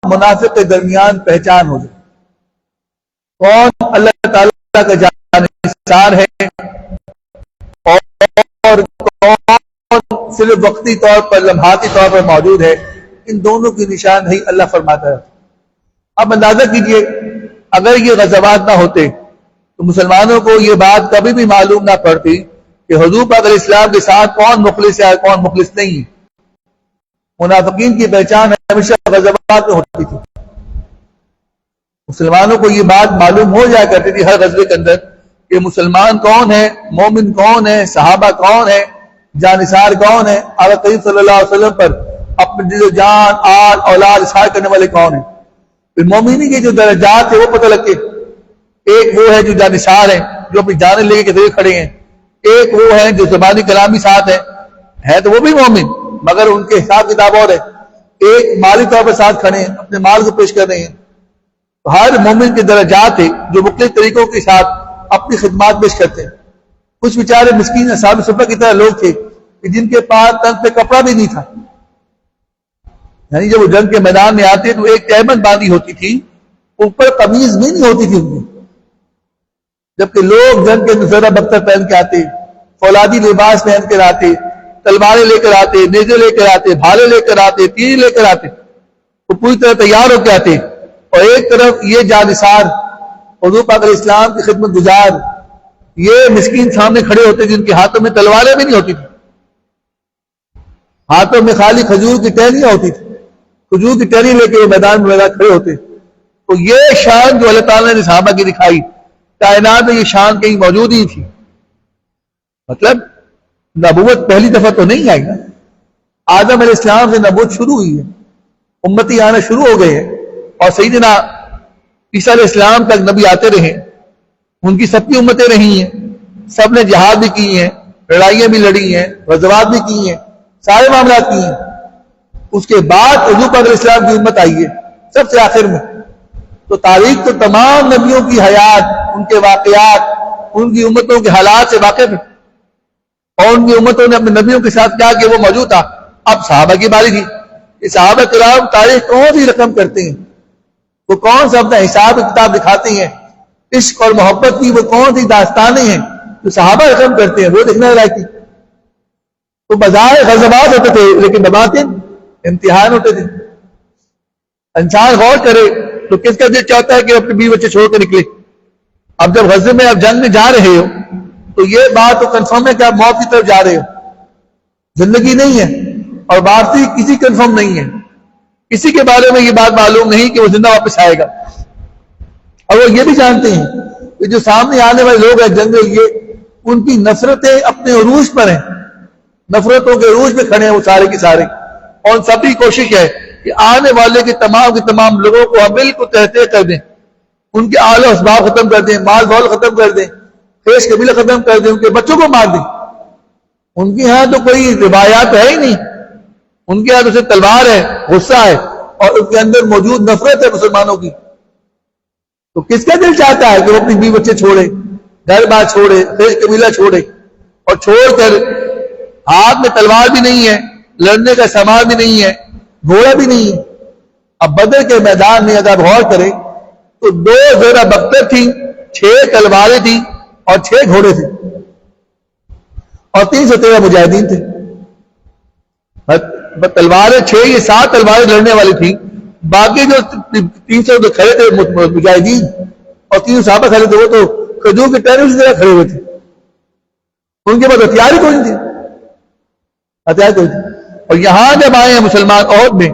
منافق کے درمیان پہچان ہو جائے، کون اللہ تعالیٰ کا جانشین ہے اور کون صرف وقتی طور پر لمحاتی طور پر موجود ہے، ان دونوں کی نشاندہی اللہ فرماتا ہے۔ اب اندازہ کیجئے اگر یہ غزوات نہ ہوتے تو مسلمانوں کو یہ بات کبھی بھی معلوم نہ پڑتی کہ حضور پاک علیہ السلام کے ساتھ کون مخلص ہے اور کون مخلص نہیں ہے۔ منافقین کی پہچان ہمیشہ غزوات میں ہوتی تھی، مسلمانوں کو یہ بات معلوم ہو جایا کرتی تھی ہر غزوے کے اندر کہ مسلمان کون ہے، مومن کون ہے، صحابہ کون ہے، جانثار کون ہے، آقا کریم صلی اللہ علیہ وسلم پر اپنے دل و جان آل اولاد اظہار کرنے والے کون ہیں۔ پھر مومنی کے جو درجات ہیں وہ پتہ لگتے، ایک وہ ہے جو جانثار ہیں، جو اپنی جانیں لے کے کھڑے ہیں، ایک وہ ہیں جو زبانی کلامی ساتھ ہے تو وہ بھی مومن مگر ان کے حساب کتاب اور ہے، ایک مالی طور پر ساتھ کھڑے ہیں، اپنے مال کو پیش کر رہے ہیں۔ ہر مومن کے درجات ہیں جو مختلف طریقوں کے ساتھ اپنی خدمات پیش کرتے ہیں۔ کچھ بیچارے مسکین اصحاب صفہ کی طرح لوگ تھے کہ جن کے پاس تن پہ کپڑا بھی نہیں تھا، یعنی جب وہ جنگ کے میدان میں آتے تو ایک تہبند باندھی ہوتی تھی، اوپر قمیض بھی نہیں ہوتی تھی ان کی، جبکہ لوگ جنگ کے نظرہ بختر پہن کے آتے، فولادی لباس پہن کر آتے، تلواریں لے کر آتے، نیزے لے کر آتے، بھالے لے کر آتے، تیر لے کر آتے، وہ پوری طرح تیار ہو کے آتے، اور ایک طرف یہ جانثار حضور پاک علیہ السلام کی خدمت گزار یہ مسکین سامنے کھڑے ہوتے جن کے ہاتھوں میں تلواریں بھی نہیں ہوتی تھی، ہاتھوں میں خالی کھجور کی ٹہنیاں ہوتی تھی، کھجور کی ٹہنی لے کے میدان میں کھڑے ہوتے۔ تو یہ شان جو اللہ تعالیٰ نے صحابہ کی دکھائی، کائنات میں یہ شان کہیں موجود ہی تھی۔ مطلب نبوت پہلی دفعہ تو نہیں آئی نا، آدم علیہ السلام سے نبوت شروع ہوئی ہے، امتی آنا شروع ہو گئے ہیں، اور سیدنا عیسیٰ علیہ السلام تک نبی آتے رہے، ان کی سب کی امتیں رہی ہیں، سب نے جہاد بھی کی ہیں، لڑائیاں بھی لڑی ہیں، غزوات بھی کی ہیں، سارے معاملات کی ہیں۔ اس کے بعد حضور پاک علیہ السلام کی امت آئی ہے سب سے آخر میں۔ تو تاریخ تو تمام نبیوں کی حیات، ان کے واقعات، ان کی امتوں کے حالات سے واقف ہے، اور ان کی امتوں نے اپنے نبیوں کے ساتھ کیا کہ وہ موجود تھا۔ اب صحابہ کی باری تھی، یہ صحابہ کرام تاریخ کون سی رقم کرتے ہیں، وہ کون سا اپنا حساب کتاب دکھاتے ہیں، عشق اور محبت کی وہ کون سی داستانیں ہیں جو صحابہ رقم کرتے ہیں، وہ دیکھنا لائق تھی۔ تو بظاہر غزوات ہوتے تھے لیکن بباطن امتحان ہوتے تھے۔ انسان غور کرے تو کس کا دل چاہتا ہے کہ اپنے بیوی بچے چھوڑ کے نکلے؟ اب جب غزے میں آپ جنگ میں جا رہے ہو تو یہ بات تو کنفرم ہے کہ آپ موت کی طرف جا رہے ہو، زندگی نہیں ہے، اور بارتی کسی کنفرم نہیں ہے، کسی کے بارے میں یہ بات معلوم نہیں کہ وہ زندہ واپس آئے گا۔ اور وہ یہ بھی جانتے ہیں کہ جو سامنے آنے والے لوگ ہیں جنگ میں، یہ ان کی نفرتیں اپنے عروج پر ہیں، نفرتوں کے عروج میں کھڑے ہیں وہ سارے کے سارے، اور ان سب کی کوشش ہے کہ آنے والے کے تمام لوگوں کو ہم بالکل تہتے کر دیں، ان کے آل و اسباب ختم کر دیں، مال دول ختم کر دیں، خیش قبیلہ ختم کر دیں، ان کے بچوں کو مار دیں۔ ان کے ہاں تو کوئی روایات ہے ہی نہیں، ان کے ہاں تو صرف تلوار ہے، غصہ ہے، اور ان کے اندر موجود نفرت ہے مسلمانوں کی۔ تو کس کا دل چاہتا ہے کہ وہ اپنی بیوی بچے چھوڑے، گھر بار چھوڑے، خیش قبیلہ چھوڑے، اور چھوڑ کر ہاتھ میں تلوار بھی نہیں ہے، لڑنے کا سامان بھی نہیں ہے، گھوڑا بھی نہیں ہے۔ اب بدر کے میدان میں اگر غور کریں تو 2 زیرہ بختر تھی، 6 تلواریں تھیں اور 6 گھوڑے تھے، اور 313 مجاہدین تھے۔ تلواریں 6، یہ 7 تلواریں لڑنے والی تھیں، باقی جو 300 جو کھڑے تھے مجاہدین اور 300 صحابہ کھڑے تھے وہ تو کھجور کے ٹہنیوں کی طرح کھڑے ہوئے تھے، ان کے پاس ہتھیار ہی کوئی نہیں تھے، ہتھیار کوئی تھے۔ اور یہاں جب آئے ہیں مسلمان عہد میں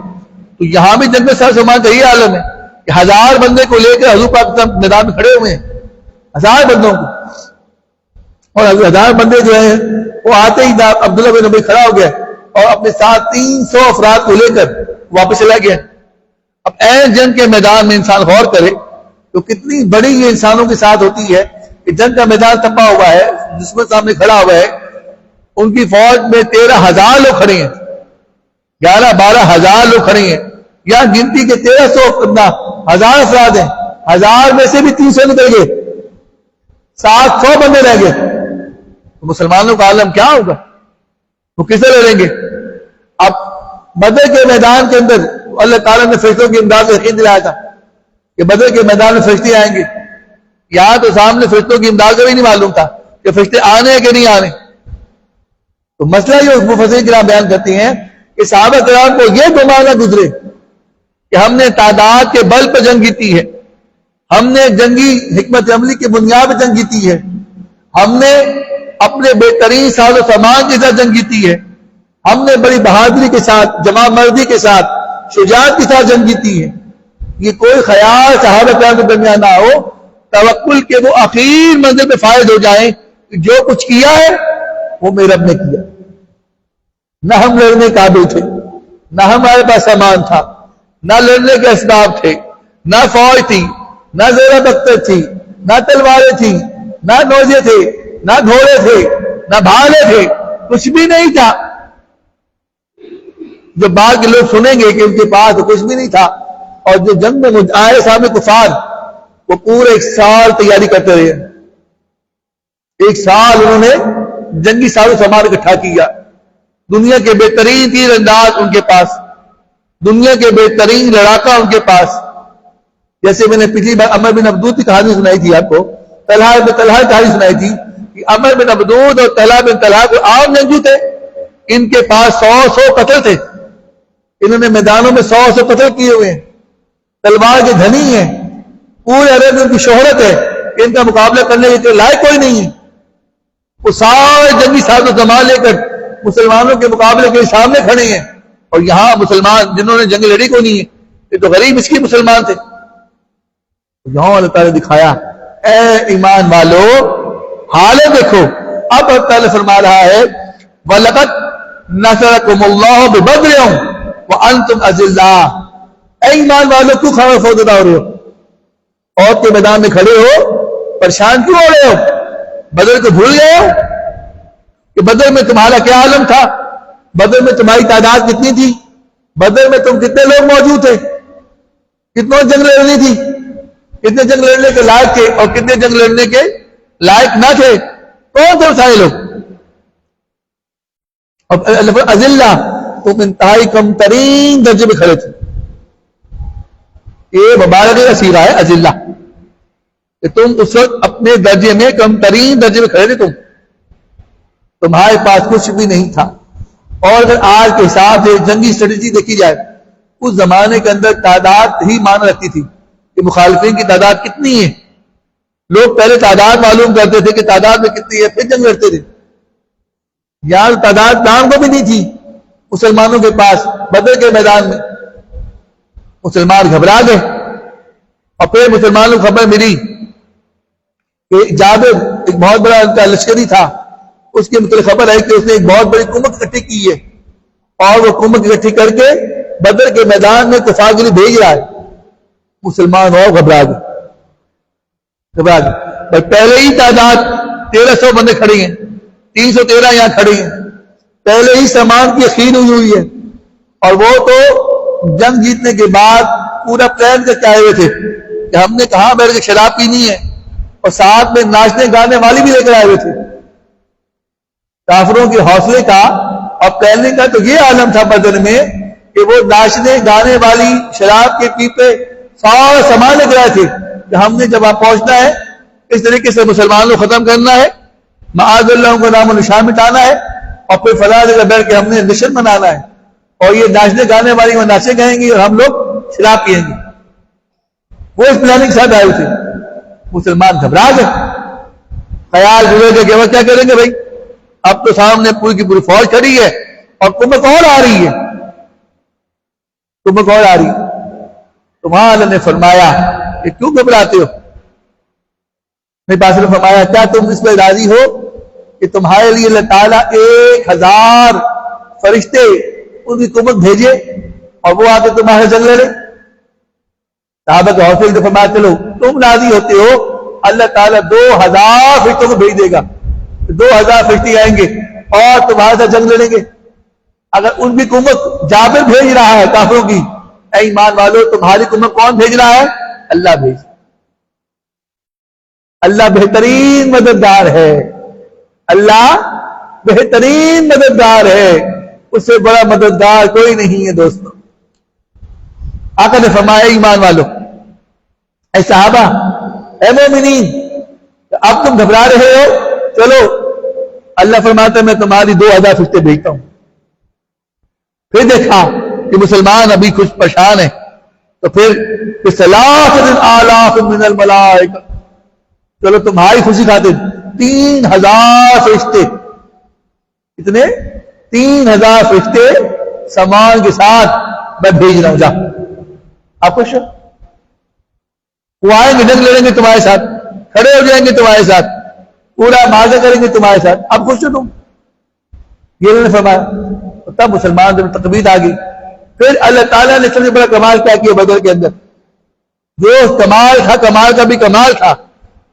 تو یہاں بھی جنگ میں سر سمان کا یہ عالم ہے کہ 1000 بندے کو لے کر حضور پاک میدان میں کھڑے ہوئے ہیں، 1000 بندوں کو، اور 1000 بندے جو ہیں وہ آتے ہی عبداللہ بن ابی کھڑا ہو گیا اور اپنے ساتھ 300 افراد کو لے کر واپس چلا گیا۔ اب این جنگ کے میدان میں انسان غور کرے تو کتنی بڑی یہ انسانوں کے ساتھ ہوتی ہے کہ جنگ کا میدان تپا ہوا ہے، دشمن سامنے کھڑا ہوا ہے، ان کی فوج میں 13,000 لوگ کھڑے ہیں، 11-12 ہزار لوگ کھڑے ہیں، یا گنتی کے 1300 افراد ہیں، 1000 میں سے بھی 300 نکل گئے، 700 بندے رہ گئے، تو مسلمانوں کا عالم کیا ہوگا؟ وہ کسے لڑیں گے؟ اب بدر کے میدان کے اندر اللہ تعالیٰ نے فرشتوں کی امداد سے یقین دلایا تھا کہ بدر کے میدان میں فرشتے آئیں گے. یہاں تو سامنے فرشتوں کی امداد کا بھی نہیں معلوم تھا کہ فرشتے آنے ہیں کہ نہیں آنے. تو مسئلہ یہ مفسرین کرام بیان کرتے ہیں کہ صحابہ کرام کو یہ گمان نہ گزرے کہ ہم نے تعداد کے بل پر جنگ جیتی ہے, ہم نے جنگی حکمت عملی کی بنیاد پر جنگ جیتی ہے, ہم نے اپنے بہترین ساز و سامان کے ساتھ جنگ جیتی ہے, ہم نے بڑی بہادری کے ساتھ, جمع مردی کے ساتھ, شجاعت کے ساتھ جنگ جیتی ہے. یہ کوئی خیال صحابہ کرام کے درمیان نہ ہو توکل کے وہ اخیر منزل پہ فائد ہو جائیں کہ جو کچھ کیا ہے وہ میرے رب نے کیا. نہ ہم لڑنے قابل تھے, نہ ہمارے پاس سامان تھا, نہ لڑنے کے اسباب تھے, نہ فوج تھی, نہ زیرہ بختر تھی, نہ تلواریں تھی, نہ نوزے تھے, نہ گھوڑے تھے, نہ بھالے تھے, کچھ بھی نہیں تھا. جو بعد کے لوگ سنیں گے کہ ان کے پاس کچھ بھی نہیں تھا, اور جو جنگ میں آئے سامنے کفار وہ پورے 1 سال تیاری کرتے رہے. 1 سال انہوں نے جنگی ساز و سامان اکٹھا کیا. دنیا کے بہترین تیر انداز ان کے پاس, دنیا کے بہترین لڑاکا ان کے پاس. جیسے میں نے پچھلی بار عمر بن عبدود کی کہانی سنائی تھی آپ کو, طلحہ بن طلحہ کی کہانی سنائی تھی کہ عمر بن عبدود اور طلحہ بن طلحہ کو عام جنگجو تھے, ان کے پاس 100 قتل تھے. انہوں نے میدانوں میں 100 قتل کیے ہوئے ہیں, تلوار کے دھنی ہیں, پورے عرب میں ان کی شہرت ہے, ان کا مقابلہ کرنے کے لائق کوئی نہیں ہے. وہ سارے جنگی ساز و سامان لے کر مسلمانوں کے مقابلے کے سامنے کھڑے ہیں, اور یہاں مسلمان جنہوں نے جنگ لڑی کو نہیں ہے, یہ تو غریب مسکین مسلمان تھے. یہاں اللہ تعالیٰ نے دکھایا اے ایمان والو حال دیکھو. اب اللہ تعالیٰ فرما رہا ہے وَلَقَدْ نَصَرَكُمُ اللَّهُ بِبَدْرٍ وَأَنْتُمْ أَذِلَّةٌ. اے ایمان والو کیوں خبر فوجدہ ہو رہے ہو, اور کے میدان میں کھڑے ہو, پریشان کیوں ہو رہے ہو؟ بدر کو بھول گئے ہو کہ بدر میں تمہارا کیا عالم تھا, بدر میں تمہاری تعداد کتنی تھی, بدر میں تم کتنے لوگ موجود تھے, کتنوں جنگ لڑنی تھی, کتنے جنگ لڑنے کے لائق تھے اور کتنے جنگ لڑنے کے لائق نہ تھے, کون تھے سارے لوگ. اور اذلہ تم انتہائی کم ترین درجے میں کھڑے تھے. یہ مبارک اسیرہ ہے اذلہ, کہ تم اس وقت اپنے درجے میں کم ترین درجے میں کھڑے تھے, تمہارے پاس کچھ بھی نہیں تھا. اور اگر آج کے حساب سے جنگی اسٹریٹجی دیکھی جائے, اس زمانے کے اندر تعداد ہی معنی رکھتی تھی کہ مخالفین کی تعداد کتنی ہے. لوگ پہلے تعداد معلوم کرتے تھے کہ تعداد میں کتنی ہے, پھر جنگ لڑتے تھے. یہاں تعداد نام کو بھی نہیں تھی مسلمانوں کے پاس. بدر کے میدان میں مسلمان گھبرا گئے, اور پھر مسلمانوں کو خبر ملی کہ جابر ایک بہت بڑا ان کا لشکری تھا, اس کے متعلق خبر ہے کہ اس نے ایک بہت بڑی قوت اکٹھی کی ہے, اور وہ قوت اکٹھی کر کے بدر کے میدان میں کفار کے لیے بھیج رہا ہے. مسلمان اور گھبرا گئے. پہلے ہی تعداد 1300 بندے کھڑے ہیں, 313 یہاں کھڑے ہیں, پہلے ہی سامان کی یقین ہوئی ہے, اور وہ تو جنگ جیتنے کے بعد پورا پلان کر کے آئے ہوئے تھے کہ ہم نے کہاں بیٹھ کے شراب پینی ہے, اور ساتھ میں ناچنے گانے والی بھی لے کر آئے ہوئے تھے. کافروں کے حوصلے کا اور پلاننگ کا تو یہ عالم تھا بدر میں کہ وہ ناچنے گانے والی شراب کے پیپے سارا سامان لے کر آئے تھے کہ ہم نے جب آپ پہنچنا ہے اس طریقے سے مسلمانوں کو ختم کرنا ہے, معاذ اللہ کو نام و نشان مٹانا ہے, اور پھر فلاں جگہ بیٹھ کے ہم نے جشن منانا ہے, اور یہ ناچنے گانے والی وہ ناچے گائیں گی اور ہم لوگ شراب پیئیں گے. وہ اس پلاننگ کے ساتھ آئے ہوئے تھے. مسلمان گھبرا گئے, خیال ہوئے کہ وہ کیا کریں گے بھائی, اب تو سامنے پوری کی پوری فوج کھڑی ہے اور کمک اور آ رہی ہے, کمک اور آ رہی ہے. تو وہاں اللہ نے فرمایا کہ کیوں گھبراتے ہو؟ میرے پاس نے فرمایا کیا تم اس پہ راضی ہو کہ تمہارے لیے اللہ تعالیٰ 1000 فرشتے ان کی کمک بھیجے اور وہ آ کے تمہارے جنگ لڑے؟ صحابہ کے حوصلے سے فرمایا چلو تم راضی ہوتے ہو, اللہ تعالیٰ 2000 فرشتوں کو بھیج دے گا, 2000 فرشتے آئیں گے اور تمہارے ساتھ جنگ لڑیں گے. اگر ان کی کمک جابر بھیج رہا ہے کافروں کی, اے ایمان والو تمہاری کمک کون بھیج رہا ہے؟ اللہ بھیج. اللہ بہترین مددگار ہے, اللہ بہترین مددگار ہے, اس سے بڑا مددگار کوئی نہیں ہے دوستو. آقا نے فرمایا ایمان والو، اے صحابہ، اے مومنین، اب تم گھبرا رہے ہو، چلو اللہ فرماتا ہے میں تمہاری 2000 فرشتے بھیجتا ہوں۔ پھر دیکھا کہ مسلمان ابھی کچھ پریشان ہے، تو پھر ثلاثۃ آلاف من الملائکہ، چلو تمہاری خوشی خاطر 3000 فرشتے، کتنے؟ 3000 فرشتے سامان کے ساتھ میں بھیج رہا ہوں، جا آپ خوش ہو؟ وہ آئیں گے، جنگ لڑیں گے تمہارے ساتھ، کھڑے ہو جائیں گے تمہارے ساتھ، پورا معاہدہ کریں گے تمہارے ساتھ، اب خوش ہو تم؟ یہ انہوں نے فرمایا۔ تب مسلمان جب تقویت آ گئی، پھر اللہ تعالیٰ نے سب سے بڑا کمال کیا کیا بدر کے اندر، جو کمال تھا، کمال کا بھی کمال تھا،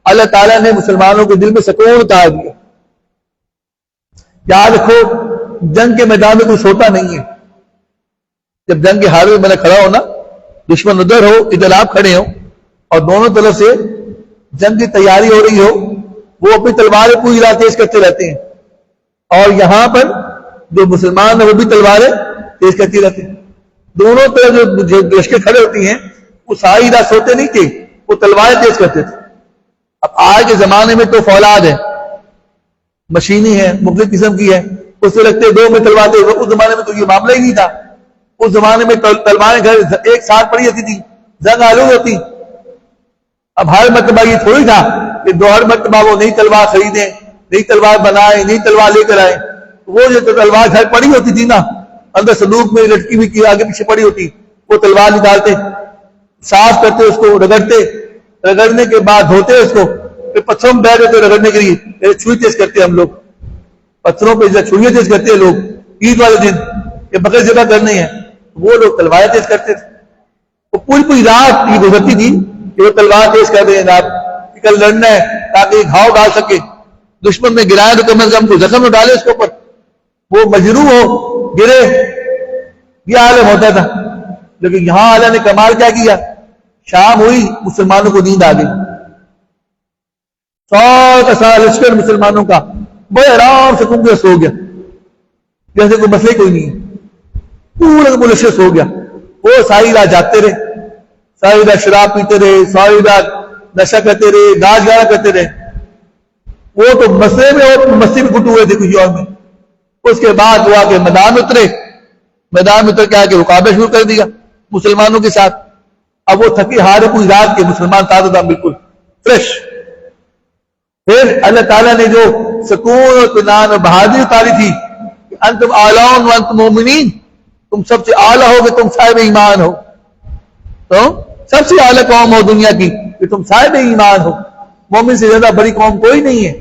اللہ تعالیٰ نے مسلمانوں کے دل میں سکون اتار دیا۔ یاد رکھو، جنگ کے میدان میں کوئی سوتا نہیں ہے۔ جب جنگ کے حالت میں کھڑا ہونا، دشمن ادھر ہو، ادھر آپ کھڑے ہو، اور دونوں طرف سے جنگ کی تیاری ہو رہی ہو، وہ اپنی تلواریں پوری رات تیز کرتے رہتے ہیں، اور یہاں پر جو مسلمان ہیں وہ بھی تلواریں تیز کرتی رہتے ہیں۔ دونوں طرف جو لشکر کھڑے ہوتی ہیں، وہ ساری رات سوتے نہیں تھے، وہ تلواریں تیز کرتے تھے۔ اب آج کے زمانے میں تو فولاد ہے، مشینی ہے، مختلف قسم کی ہے، اس سے لگتے دو میں تلوار دے۔ اس زمانے میں تو یہ معاملہ ہی نہیں تھا، اس زمانے میں تلواریں گھر ایک ساتھ پڑی ہوتی تھی، زنگ آلود ہوتی۔ اب ہر مرتبہ یہ تھوڑی تھا کہ دو ہر مرتبہ وہ نئی تلوار خریدیں، نئی تلوار بنائیں، نئی تلوار لے کر آئیں۔ وہ جو تلوار گھر پڑی ہوتی تھی نا، اندر صندوق میں لٹکی ہوئی کی آگے پیچھے پڑی ہوتی، وہ تلوار نکالتے، صاف کرتے، اس کو رگڑتے، رگڑنے کے بعد دھوتے اس کو، پھر پتھروں میں بیٹھ ہوتے رگڑنے کے لیے، چھری تیز کرتے ہم لوگ، پتھروں پہ چھریاں تیز کرتے ہیں لوگ عید والے دن، کہ بغیر جگہ کرنے ہیں، وہ لوگ تلواریں تیز کرتے تھے۔ وہ پوری رات یہ گزرتی تھی کہ وہ تلوار تیز کر رہے ہیں جناب، کہ کل لڑنا ہے تاکہ گھاؤ ڈال سکے، دشمن میں گرائے تو کم از کم کو زخم ڈالے اس کے اوپر، وہ مجروح ہو، گرے، یہ عالم ہوتا تھا۔ لیکن یہاں اللہ نے کمال کیا کیا، شام ہوئی مسلمانوں کو نیند آ گئی، 100 کا سارا لشکر مسلمانوں کا بڑے آرام سے گم کے سو گیا، جیسے کوئی مسئلہ کوئی نہیں ہے، پورا کا لشکر سو گیا۔ وہ ساری رات جاگتے رہے، ساری رات شراب پیتے رہے، ساری رات نشہ کرتے رہے، ناچ گانا کرتے رہے۔ وہ تو مسئلے میں اور مسجد میں گھٹے ہوئے تھے کچھ اور میں۔ اس کے بعد وہ آ کے میدان میں اترے، میدان میں اتر کے آ کے مقابلہ شروع کر دیا مسلمانوں کے ساتھ۔ اب وہ تھکی ہارے پوری رات کے مسلمان تازہ دم بالکل فریش۔ پھر اللہ تعالیٰ نے جو سکون اور اطمینان اور بہادری اتاری تھی کہ انتم اعلیٰ وانتم مومنین، تم سب سے اعلیٰ ہو کہ تم صاحب ایمان ہو، تو سب سے اعلیٰ قوم ہو دنیا کی کہ تم صاحب ایمان ہو، مومن سے زیادہ بڑی قوم کوئی نہیں ہے۔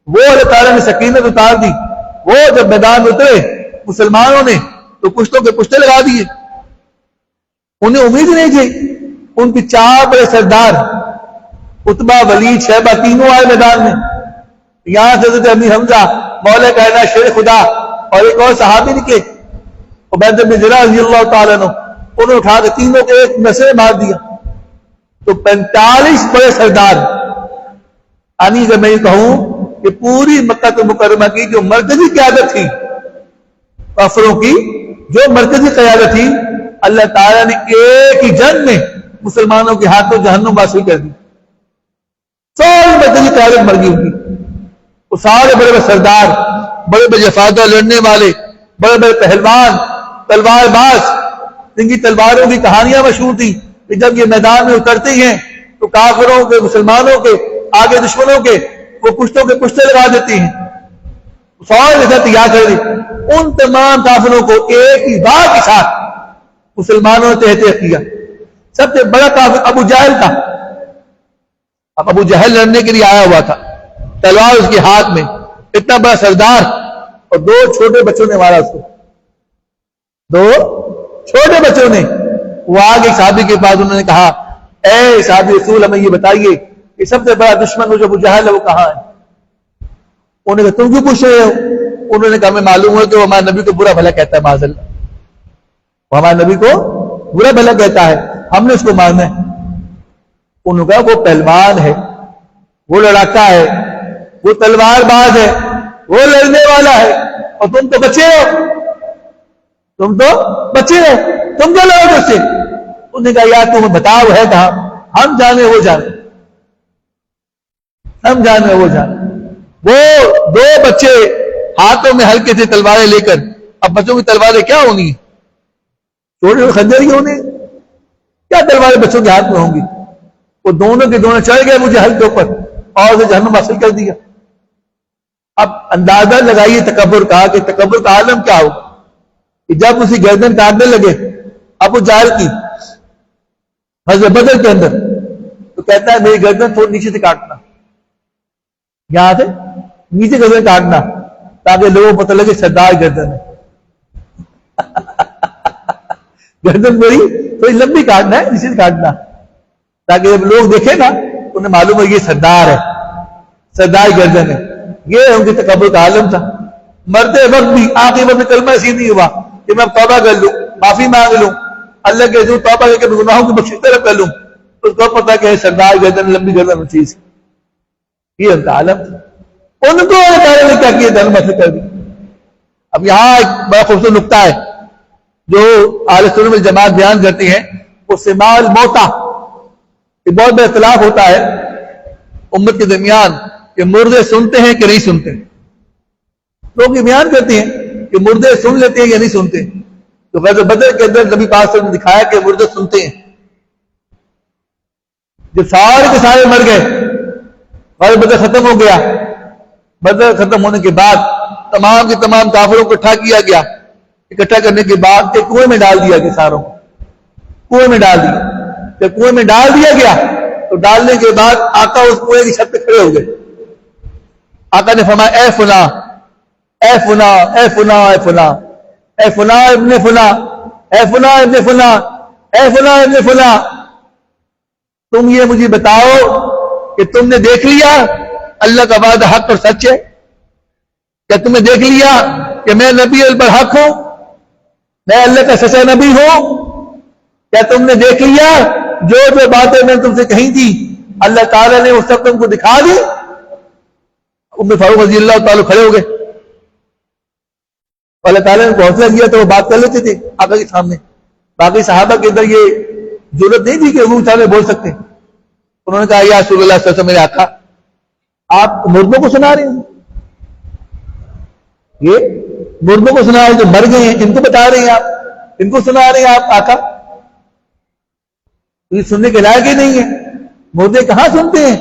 وہ اللہ تعالیٰ نے سکینت اتار دی۔ وہ جب میدان میں اترے مسلمانوں نے تو پشتوں کے پشتے لگا دیے، انہیں امید نہیں تھی۔ ان کی 4 بڑے سردار عتبہ، ولید، شیبہ تینوں آئے میدان میں۔ یہاں سے حضرت امیر حمزہ مولا کائنات شیر خدا اور ایک اور صحابی نکلے، عبید بن جراح رضی اللہ تعالیٰ عنہ، انہوں اٹھا کے تینوں کے ایک نسے مار دیا۔ تو 45 بڑے سردار، یعنی اگر میں یہ کہوں کہ پوری مکہ مکرمہ کی جو مرکزی قیادت تھی، کافروں کی جو مرکزی قیادت تھی، اللہ تعالیٰ نے ایک ہی جنگ میں مسلمانوں کے ہاتھوں جہنم واصل کر دی۔ ساری مرکزی قیادت مر گئی ہوگی۔ وہ سارے بڑے بڑے سردار، بڑے بڑے جفادہ لڑنے والے، بڑے بڑے پہلوان، تلوار باز، جن کی تلواروں کی کہانیاں مشہور تھی کہ جب یہ میدان میں اترتے ہیں تو کافروں کے، مسلمانوں کے آگے دشمنوں کے وہ پشتوں کے پشتے لگا دیتے ہیں۔ سارے جگہ تیار کر دی، ان تمام کافروں کو ایک ہی بار کے ساتھ مسلمانوں نے تحت کیا۔ سب سے بڑا کافر ابو جہل تھا۔ اب ابو جہل لڑنے کے لیے آیا ہوا تھا، تلوار اس کے ہاتھ میں، اتنا بڑا سردار، اور 2 چھوٹے بچوں نے مارا اس کو، 2 چھوٹے بچوں نے۔ وہ آگے صحابی کے پاس انہوں نے کہا، اے صحابی رسول، ہمیں یہ بتائیے کہ سب سے بڑا دشمن جو ابو جہل ہے وہ کہاں ہے؟ انہوں نے کہا تم کیوں پوچھ رہے ہو؟ انہوں نے کہا ہمیں معلوم ہے کہ وہ ہمارے نبی کو برا بھلا کہتا ہے، معاذ اللہ، وہ ہمارے نبی کو برا بھلا کہتا ہے، ہم نے اس کو مارنا ہے۔ انہوں نے کہا وہ پہلوان ہے، وہ لڑاکا ہے، وہ تلوار باز ہے، وہ لڑنے والا ہے، اور تم تو بچے ہو، تم تو بچے ہو، تم کیا لڑو گے اس سے؟ انہوں نے کہا یار تمہیں بتاؤ ہے کہاں؟ ہم جانے وہ جانے، ہم جانے وہ جانے۔ وہ دو بچے ہاتھوں میں ہلکے سے تلواریں لے کر، اب بچوں کی تلواریں کیا ہوں گی؟ چھوٹے چھوٹے خنجر ہی ہونے، کیا تلواریں بچوں کے ہاتھ میں ہوں گی؟ وہ دونوں کے دونوں چڑھ گئے مجھے ہل کے اوپر اور اسے جہنم حاصل کر دیا۔ اب اندازہ لگائیے تکبر کا کہ تکبر کا عالم کیا ہوگا کہ جب اسی گردن کاٹنے لگے ابو جہل کی غزوہ بدر کے اندر، تو کہتا ہے میری گردن تھوڑی نیچے سے کاٹنا، یہاں سے نیچے گردن کاٹنا تاکہ لوگوں کو پتہ لگے سردار گردن ہے۔ گردن تھوڑی لمبی کاٹنا ہے، نیچے سے کاٹنا تاکہ جب لوگ دیکھیں نا انہیں معلوم ہے یہ سردار ہے، سردار گردن ہے۔ یہ ان کے تکبر کا عالم تھا۔ مرتے وقت بھی آخری وقت میں کلمہ ایسی نہیں ہوا کہ میں توبہ کر لوں، معافی مانگ لوں، اللہ کے حضور توبہ کر کے گناہوں کی بخشش طلب کر لوں، اس کو پتا کہ سردار گردن لمبی گردن چیز، یہ ان کا عالم تھا۔ ان کو اللہ تعالیٰ نے کیا کیا؟ جنم حاصل کر دی۔ اب یہاں ایک بڑا خوبصورت نقطہ ہے جو اہل سنت والجماعت بیان کرتے ہیں، اس سے مال موتا یہ بہت بڑا اختلاف ہوتا ہے امت کے درمیان کہ مردے سنتے ہیں کہ نہیں سنتے۔ لوگ یہ بیان کرتے ہیں کہ مردے سن لیتے ہیں یا نہیں سنتے، تو غزوہ بدر کے اندر نبی پاک صلی اللہ علیہ وسلم نے دکھایا کہ مردے سنتے ہیں۔ جب سارے کے سارے مر گئے، غزوہ بدر ختم ہو گیا، بدر ختم ہونے کے بعد تمام کے تمام کافروں کو اکٹھا کیا گیا، اکٹھا کرنے کے بعد ایک کنویں میں ڈال دیا گیا، ساروں کو کنویں میں ڈال دیا۔ جب کنویں میں ڈال دیا گیا تو ڈالنے کے بعد آقا اس کنویں کی چھت پہ کھڑے ہو گئے۔ آقا نے فرمایا اے فلاں اے فلاں اے فلاں اے فلاں اے فلاں ابن فلاں اے فلاں ابن فلاں اے فلاں ابن فلاں، تم یہ مجھے بتاؤ کہ تم نے دیکھ لیا اللہ کا وعدہ حق اور سچ ہے؟ کیا تم نے دیکھ لیا کہ میں نبی البرحق ہوں، میں اللہ کا سچا نبی ہوں؟ کیا تم نے دیکھ لیا جو باتیں میں نے تم سے کہی تھی اللہ تعالیٰ نے وہ سب تم کو دکھا دی؟ عمر فاروق رضی اللہ تعالیٰ کھڑے ہو گئے، اللہ تعالیٰ نے حوصلہ دیا تو وہ بات کر لیتے تھے آقا کے سامنے۔ باقی صحابہ کے اندر یہ ضرورت نہیں تھی کہ حضور صاحب بول سکتے۔ انہوں نے کہا یا رسول اللہ صلی اللہ علیہ وسلم میرے آقا آپ مردوں کو سنا رہے ہیں، یہ مردوں کو سنا رہے ہیں جو مر گئے ہیں ان کو بتا رہے ہیں، آپ ان کو سنا رہے ہیں آپ آقا؟ یہ سننے کے لائق ہی نہیں ہے، مردے کہاں سنتے ہیں؟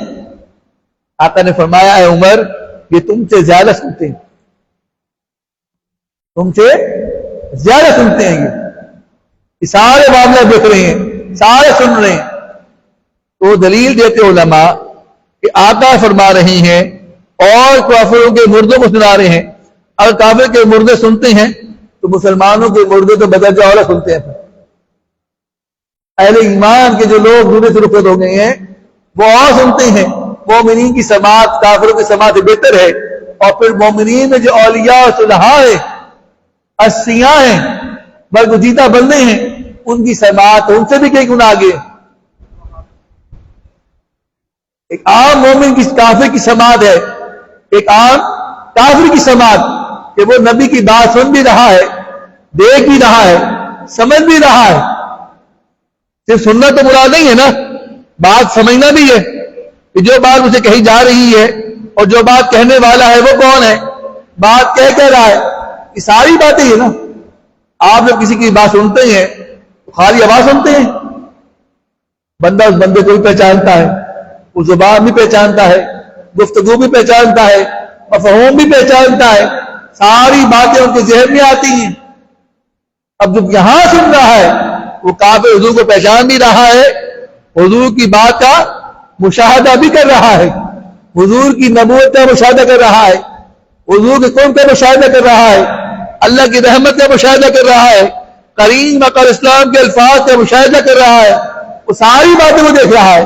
آقا نے فرمایا اے عمر یہ تم سے زیادہ سنتے ہیں، تم سے زیادہ سنتے ہیں، یہ سارے معاملے دیکھ رہے ہیں، سارے سن رہے ہیں۔ تو دلیل دیتے علماء کہ آقا فرما رہے ہیں اور کافروں کے مردوں کو سنا رہے ہیں۔ اگر کافر کے مردے سنتے ہیں تو مسلمانوں کے مردے تو بدرجہ اولا سنتے ہیں۔ اہل ایمان کے جو لوگ دنیا سے رخصت ہو گئے ہیں وہ اور سنتے ہیں۔ مومنین کی سماعت کافروں کی سماعت سے بہتر ہے، اور پھر مومنین میں جو اولیاء اور صلحاء ہیں، اسیاء ہیں، برگزیدہ بندے ہیں، ان کی سماعت ان سے بھی کئی گنا آگے۔ ایک عام مومن کی کافر کی سماعت ہے، ایک عام کافر کی سماعت کہ وہ نبی کی بات سن بھی رہا ہے، دیکھ بھی رہا ہے، سمجھ بھی رہا ہے۔ صرف سننا تو مراد نہیں ہے نا، بات سمجھنا بھی ہے کہ جو بات مجھے کہی جا رہی ہے اور جو بات کہنے والا ہے وہ کون ہے، بات کہہ رہا ہے، یہ ساری باتیں ہیں نا۔ آپ جب کسی کی بات سنتے ہیں تو خالی آواز سنتے ہیں؟ بندہ اس بندے کو بھی پہچانتا ہے، وہ زبان بھی پہچانتا ہے، گفتگو بھی پہچانتا ہے، مفہوم بھی پہچانتا ہے، ساری باتیں ان کے ذہن میں آتی ہیں۔ اب جب یہاں سن رہا ہے وہ کافر حضور کو پہچان بھی رہا ہے، حضور کی بات کا مشاہدہ بھی کر رہا ہے، حضور کی نبوت کا مشاہدہ کر رہا ہے، حضور کے قرب کا مشاہدہ کر رہا ہے، اللہ کی رحمت کا مشاہدہ کر رہا ہے، کریم مقام اسلام کے الفاظ کا مشاہدہ کر رہا ہے، وہ ساری باتیں وہ دیکھ رہا ہے۔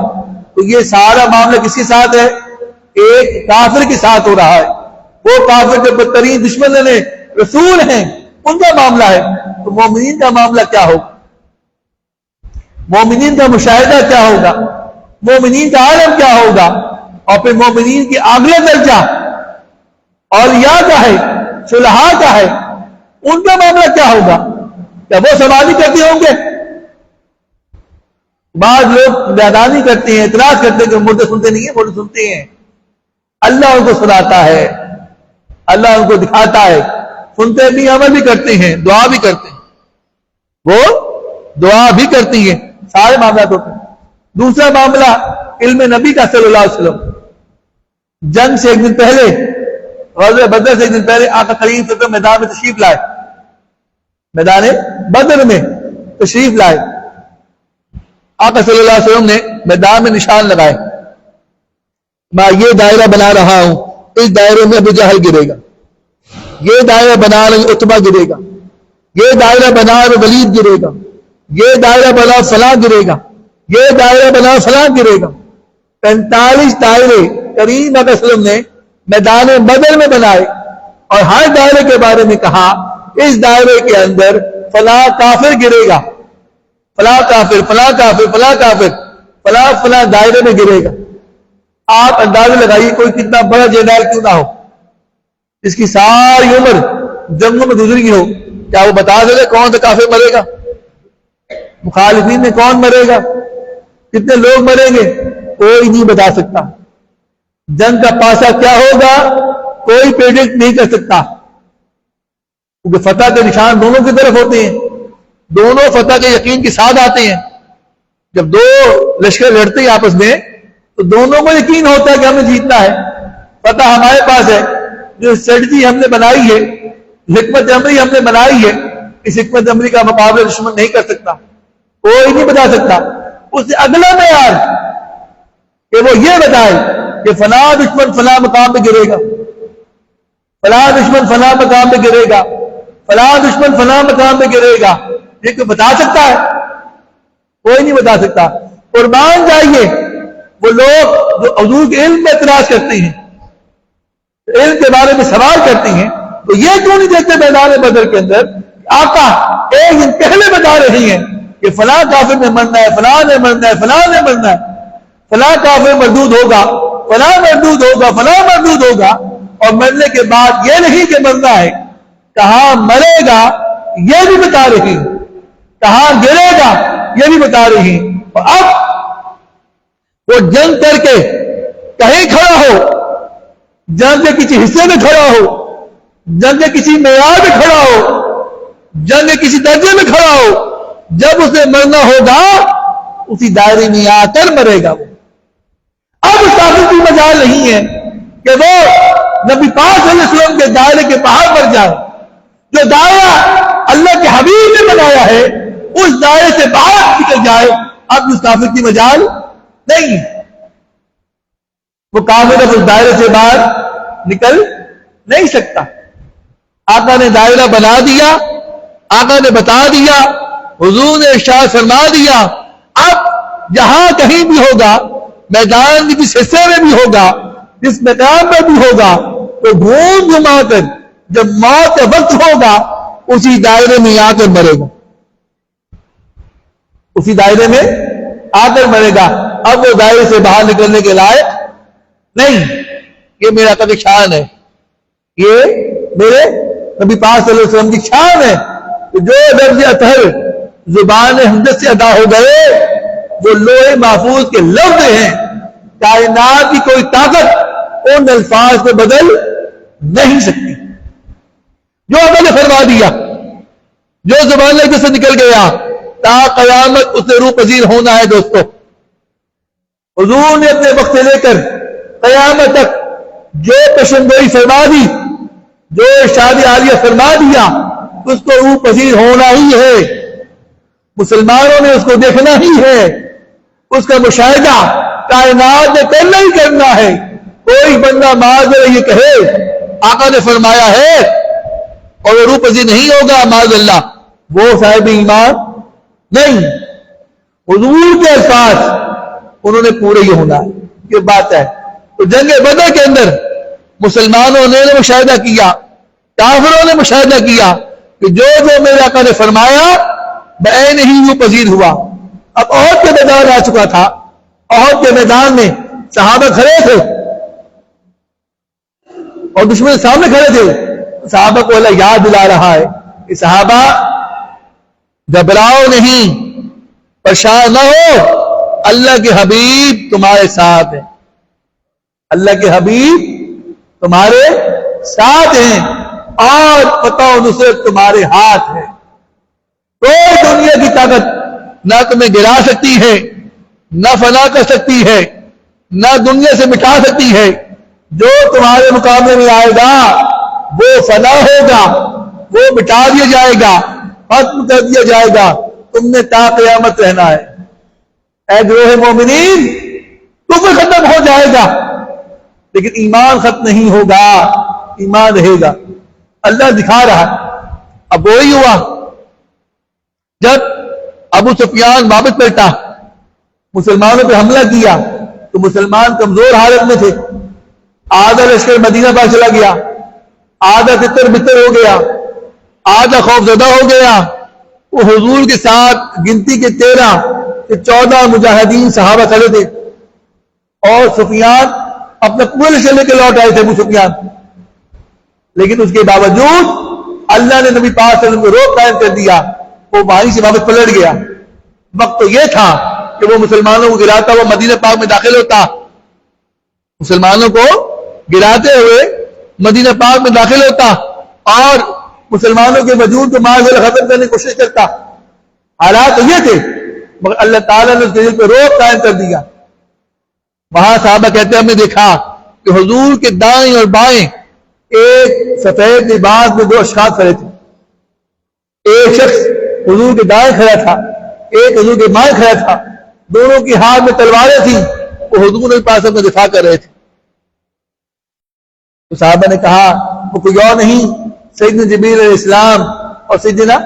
تو یہ سارا معاملہ کس کے ساتھ ہے؟ ایک کافر کے ساتھ ہو رہا ہے۔ وہ کافر کے بدترین دشمن نے رسول ہیں، ان کا معاملہ ہے۔ تو مومنین کا معاملہ کیا ہوگا؟ مومنین کا مشاہدہ کیا ہوگا؟ مومنین کا عالم کیا ہوگا؟ اور پھر مومنین کی اگلا درجہ اولیاء کا ہے، صلحاء کا ہے، ان کا معاملہ کیا ہوگا؟ کیا وہ سماعت کرتے ہوں گے؟ بعض لوگ نادانی کرتے ہیں، اعتراض کرتے ہیں کہ مردے سنتے نہیں ہیں، مردے سنتے ہیں. اللہ ان کو سناتا ہے، اللہ ان کو دکھاتا ہے، سنتے بھی، عمل بھی کرتے ہیں، دعا بھی کرتے ہیں. وہ دعا بھی کرتی ہیں، سارے معاملات ہوتے ہیں. دوسرا معاملہ علم نبی کا صلی اللہ علیہ وسلم. جنگ سے ایک دن پہلے، غزوہ بدر سے ایک دن پہلے آقا کریم صلی اللہ علیہ وسلم میدان میں تشریف لائے، میدان بدر میں تشریف لائے. آقا صلی اللہ علیہ وسلم نے میدان میں نشان لگائے، میں یہ دائرہ بنا رہا ہوں، اس دائرے میں ابو جہل گرے گا، یہ دائرہ بنا رہے عتبہ گرے گا، یہ دائرہ بنا رہے ولید گرے گا، یہ دائرہ بنا فلاں گرے گا، یہ دائرہ بنا فلاں گرے گا. 45 دائرے کریم آقا صلی اللہ علیہ وسلم نے میدان بدر میں بنائے، اور ہر دائرے کے بارے میں کہا اس دائرے کے اندر فلاں کافر گرے گا، فلاں کافر، فلاں کافر، فلاں کافر، فلاں فلاں دائرے میں گرے گا. آپ اندازہ لگائیے کوئی کتنا بڑا جنرل کیوں نہ ہو، اس کی ساری عمر جنگوں میں گزری ہو، کیا وہ بتا دے کون سا کافر مرے گا، مخالفین میں کون مرے گا، کتنے لوگ مریں گے؟ کوئی نہیں بتا سکتا. جنگ کا پاسا کیا ہوگا کوئی پریڈکٹ نہیں کر سکتا، کیونکہ فتح کے نشان دونوں کی طرف ہوتے ہیں، دونوں فتح کے یقین کے ساتھ آتے ہیں. جب دو لشکر لڑتے ہیں آپس میں تو دونوں کو یقین ہوتا ہے کہ ہمیں جیتنا ہے، فتح ہمارے پاس ہے. جو اسٹریٹجی ہم نے بنائی ہے، حکمت عملی ہم نے بنائی ہے، اس حکمت عملی کا مقابلہ دشمن نہیں کر سکتا، کوئی نہیں بتا سکتا. اس سے اگلا معیار کہ وہ یہ بتائے کہ فلاں دشمن فلاں مقام پہ گرے گا، فلاں دشمن فلاں مقام پہ گرے گا، فلاں دشمن فلاں مقام پہ گرے گا. یہ کوئی بتا سکتا ہے؟ کوئی نہیں بتا سکتا. قربان جائیے وہ لوگ جو حضور کے علم میں اعتراض کرتے ہیں، علم کے بارے میں سوال کرتے ہیں، تو یہ کیوں نہیں دیکھتے میدان بدر کے اندر آقا ایک دن پہلے بتا رہی ہیں کہ فلاں کافر نے مرنا ہے، فلاں نے مرنا ہے، فلاں نے مرنا ہے، فلاں کافر مردود ہوگا، فلاں مردود ہوگا، فلاں مردود ہوگا. اور مرنے کے بعد یہ نہیں کہ مرنا ہے، کہاں مرے گا یہ بھی بتا رہی، کہاں گرے گا یہ بھی بتا رہی. اور اب وہ جنگ کر کے کہیں کھڑا ہو، جنگ کے کسی حصے میں کھڑا ہو، جنگ کے کسی معیار میں کھڑا ہو، جنگ کے کسی درجے میں کھڑا ہو، جب اسے مرنا ہوگا اسی دائرے میں آ کر مرے گا. وہ اب اس کافر کی مجال نہیں ہے کہ وہ نبی پاک صلی اللہ علیہ وسلم کے دائرے کے باہر مر جائے. جو دائرہ اللہ کے حبیب نے بنایا ہے اس دائرے سے باہر نکل جائے، اب اس کافر کی مجال نہیں. وہ کافر اب اس دائرے سے باہر نکل نہیں سکتا. آقا نے دائرہ بنا دیا، آقا نے بتا دیا، حضور نے ارشاد فرما دیا. اب جہاں کہیں بھی ہوگا، میدان کی جس حصے میں بھی ہوگا، جس مقام میں بھی ہوگا، تو گھوم گھما کر جب موت کا وقت ہوگا اسی دائرے میں آ کر مرے گا، اسی دائرے میں آ کر مرے گا. اب وہ دائرے سے باہر نکلنے کے لائق نہیں. یہ میرا قدر شان ہے، یہ میرے نبی پاک صلی اللہ علیہ وسلم کی شان ہے کہ جو لفظ اطہر زبان حمدت سے ادا ہو گئے وہ لوح محفوظ کے لفظ ہیں. کائنات کی کوئی طاقت ان الفاظ کو بدل نہیں سکتی. جو اللہ نے فرما دیا، جو زبان لفظ سے نکل گیا، تا قیامت اسے روح پذیر ہونا ہے. دوستو، حضور نے اپنے وقت سے لے کر قیامت تک جو پیشنگوئی فرما دی، جو ارشاد عالیہ فرما دیا، اس کو روح پذیر ہونا ہی ہے. مسلمانوں نے اس کو دیکھنا ہی ہے، اس کا مشاہدہ کائنات میں کرنا ہی کرنا ہے. کوئی بندہ معاذ اللہ یہ کہے آقا نے فرمایا ہے اور وہ روح پذیر نہیں ہوگا، معاذ اللہ، وہ صاحب ایمان نہیں. حضور کے الفاظ انہوں نے پورے ہی ہونا ہے، یہ بات ہے. تو جنگ بدر کے اندر مسلمانوں نے مشاہدہ کیا، کافروں نے مشاہدہ کیا کہ جو جو میرے آقا نے فرمایا بعین ہی وہ پذیر ہوا. اب احد کے میدان آ چکا تھا، احد کے میدان میں صحابہ کھڑے تھے اور دشمن سامنے کھڑے تھے. صحابہ کو اللہ یاد دلا رہا ہے کہ صحابہ گھبراؤ نہیں، پریشان نہ ہو، اللہ کے حبیب تمہارے ساتھ ہیں، اللہ کے حبیب تمہارے ساتھ ہیں، اور فتح و نصرت تمہارے ہاتھ ہے۔ کوئی دنیا کی طاقت نہ تمہیں گرا سکتی ہے، نہ فنا کر سکتی ہے، نہ دنیا سے مٹا سکتی ہے۔ جو تمہارے مقابلے میں آئے گا وہ فنا ہوگا، وہ مٹا دیا جائے گا، ختم کر دیا جائے گا۔ تم نے تا قیامت رہنا ہے۔ اے گروہ مومنین، کفر ختم ہو جائے گا لیکن ایمان ختم نہیں ہوگا، ایمان رہے گا۔ اللہ دکھا رہا۔ اب وہی ہوا جب ابو سفیان واپس پلٹا، مسلمانوں پہ حملہ کیا تو مسلمان کمزور حالت میں تھے۔ آدھا لشکر مدینہ پاس چلا گیا، آدھا تتر بتر ہو گیا، آدھا خوف زدہ ہو گیا۔ وہ حضور کے ساتھ گنتی کے 13 سے 14 مجاہدین صحابہ کھڑے تھے، اور سفیان اپنا پورے لشکر لے کے لوٹ آئے تھے ابو سفیان۔ لیکن اس کے باوجود اللہ نے نبی پاک صلی اللہ علیہ وسلم کو روک قائم کر دیا، وہ وہیں سے واپس پلٹ گیا۔ وقت تو یہ تھا کہ وہ مسلمانوں کو گراتا وہ مدینہ پاک میں داخل ہوتا، مسلمانوں کو گراتے ہوئے مدینہ پاک میں داخل ہوتا اور مسلمانوں کے وجود کو معاذ اللہ ختم کرنے کی کوشش کرتا۔ حالات تو یہ تھے، مگر اللہ تعالیٰ نے اس کے دل پہ روک قائم کر دیا۔ وہاں صحابہ کہتے ہیں ہم نے دیکھا کہ حضور کے دائیں اور بائیں ایک سفید لباس میں 2 اشخاص کھڑے تھے۔ ایک شخص حضور کے دائیں کھڑا تھا، ایک حضور کے بائیں کھڑا تھا، دونوں کی ہاتھ میں تلواریں تھیں، وہ حضور کے پاس اپنا دفاع کر رہے تھے۔ تو صحابہ نے کہا وہ کوئی اور نہیں، سیدنا جبریل علیہ السلام اور سیدنا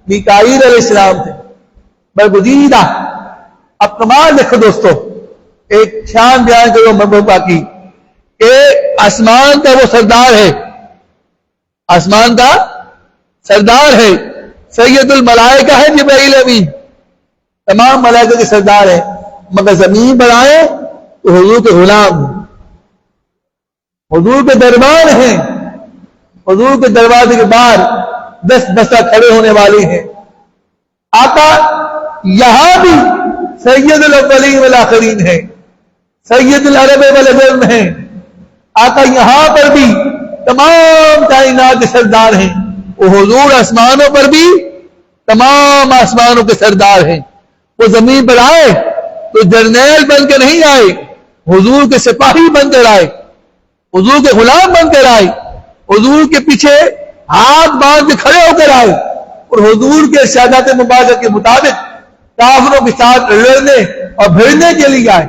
میکائیل علیہ السلام تھے۔ برگزیدہ۔ اب کمال دیکھو دوستو، ایک شان بیان کرو محبوب باقی کہ آسمان کا وہ سردار ہے، آسمان کا سردار ہے، سید الملائکہ ہے جبرائیل امین، تمام ملائکہ کے سردار ہیں، مگر زمین پر آئے تو حضور کے غلام ہیں، حضور کے دربار ہیں، حضور کے دروازے کے باہر 10 بسہ کھڑے ہونے والے ہیں۔ آقا یہاں بھی سید الاولین والآخرین ہے، سید العرب والعجم ہیں۔ آقا یہاں پر بھی تمام کائنات کے سردار ہیں، وہ حضور آسمانوں پر بھی تمام آسمانوں کے سردار ہیں۔ وہ زمین پر آئے تو جرنیل بن کے نہیں آئے، حضور کے سپاہی بن کر آئے، حضور کے غلام بن کر آئے، حضور کے پیچھے ہاتھ باندھ کے کھڑے ہو کر آئے، اور حضور کے ارشادات مبارکہ کے مطابق کافروں کے ساتھ لڑنے اور بھیڑنے کے لیے آئے۔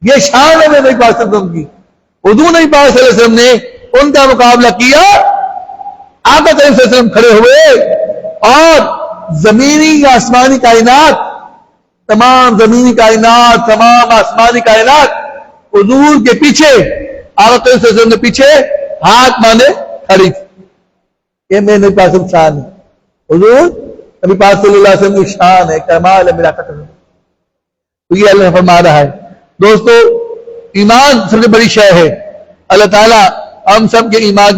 یہ شان ہے نبی پاک صلی اللہ علیہ وسلم کی۔ حضور نبی پاک صلی اللہ علیہ وسلم نے ان کا مقابلہ کیا، آقا صلی اللہ علیہ وسلم کھڑے ہوئے اور زمینی آسمانی کائنات، تمام زمینی کائنات، تمام آسمانی کائنات حضور کے پیچھے، آقا صلی اللہ علیہ وسلم کے پیچھے ہاتھ باندھے کھڑی تھی۔ یہ میرے نبی پاک صلی اللہ علیہ وسلم شان ہے، حضور نبی پاک صلی اللہ علیہ وسلم کی شان ہے، کمال ہے، میرا قتل ہے۔ تو یہ اللہ فرما رہا ہے۔ دوستو، ایمان سب سے بڑی شے ہے۔ اللہ تعالیٰ ہم سب کے ایمان کی